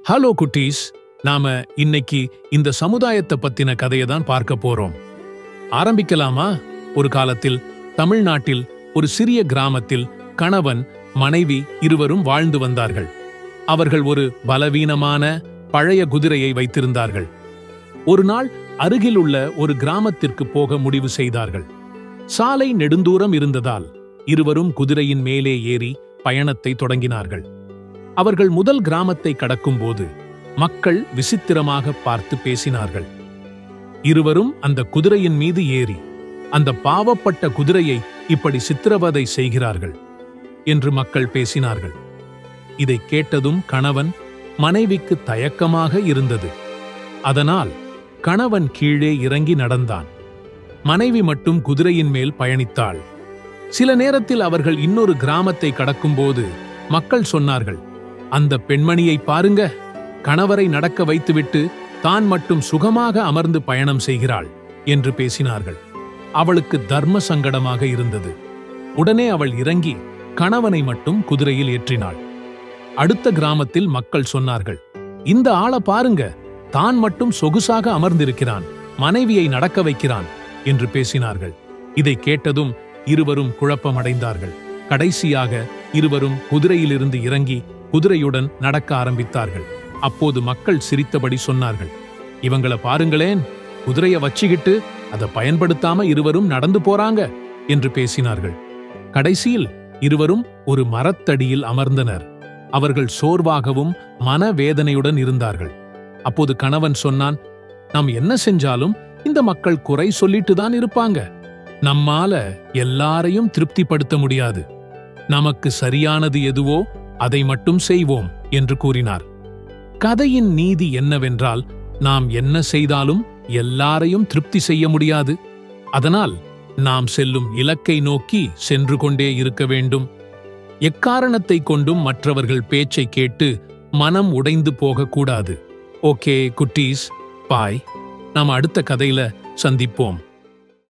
Hello குட்டீஸ், நாம இன்னைக்கு இந்த சமுதாயத்தை பத்தின கதையை தான் பார்க்க போறோம். ஆரம்பிக்கலாமா? ஒரு காலத்தில் தமிழ்நாட்டில் ஒரு சிறிய கிராமத்தில் கணவன் மனைவி இருவரும் வாழ்ந்து வந்தார்கள். அவர்கள் ஒரு பலவீனமான பழைய குதிரையை வைத்திருந்தார்கள். ஒரு நாள் அருகில் உள்ள ஒரு கிராமத்திற்கு போக முடிவு செய்தார்கள். சாலை நெடுந்தூரம் இருந்ததால் இருவரும் குதிரையின் மேலே ஏறி பயணத்தை தொடங்கினார்கள். அவர்கள் முதல் கிராமத்தை கடக்கும்போது மக்கள் விசித்திரமாக பார்த்து பேசினார்கள். இருவரும் அந்த குதிரையின் மீது ஏறி அந்த பாவப்பட்ட குதிரையை இப்படி சித்திரவதை செய்கிறார்கள் என்று மக்கள் பேசினார்கள். இதை கேட்டதும் கணவன் மனைவிக்கு தயக்கமாக இருந்தது. அதனால் கணவன் கீழே இறங்கி நடந்தான். மனைவி மட்டும் குதிரையின் மேல் பயணித்தாள். சில நேரத்தில் அவர்கள் இன்னொரு கிராமத்தை கடக்கும்போது மக்கள் சொன்னார்கள், அந்த பெண்மணியை பாருங்க, கணவரை நடக்க வைத்துவிட்டு தான் மட்டும் சுகமாக அமர்ந்து பயணம் செய்கிறாள் என்று பேசினார்கள். அவளுக்கு தர்ம சங்கடமாக இருந்தது. உடனே அவள் இறங்கி கணவனை மட்டும் குதிரையில் ஏற்றினாள். அடுத்த கிராமத்தில் மக்கள் சொன்னார்கள், இந்த ஆளை பாருங்க, தான் மட்டும் சொகுசாக அமர்ந்திருக்கிறான், மனைவியை நடக்க வைக்கிறான் என்று பேசினார்கள். இதை கேட்டதும் இருவரும் குழப்பமடைந்தார்கள். கடைசியாக இருவரும் குதிரையிலிருந்து இறங்கி குதிரையுடன் நடக்க ஆரம்பித்தார்கள். அப்போது மக்கள் சிரித்தபடி சொன்னார்கள், இவங்களை பாருங்களேன், குதிரையை வச்சுக்கிட்டு அதை பயன்படுத்தாம இருவரும் நடந்து போறாங்க என்று பேசினார்கள். கடைசியில் இருவரும் ஒரு மரத்தடியில் அமர்ந்தனர். அவர்கள் சோர்வாகவும் மனவேதனையுடன் இருந்தார்கள். அப்போது கணவன் சொன்னான், நாம் என்ன செஞ்சாலும் இந்த மக்கள் குறை சொல்லிட்டு தான் இருப்பாங்க. நம்மால எல்லாரையும் திருப்திப்படுத்த முடியாது. நமக்கு சரியானது எதுவோ அதை மட்டும் செய்வோம் என்று கூறினார். கதையின் நீதி என்னவென்றால், நாம் என்ன செய்தாலும் எல்லாரையும் திருப்தி செய்ய முடியாது. அதனால் நாம் செல்லும் இலக்கை நோக்கி சென்று கொண்டே இருக்க வேண்டும். எக்காரணத்தை கொண்டும் மற்றவர்கள் பேச்சை கேட்டு மனம் உடைந்து போகக்கூடாது. ஓகே குட்டீஸ், பாய். நாம் அடுத்த கதையில சந்திப்போம்.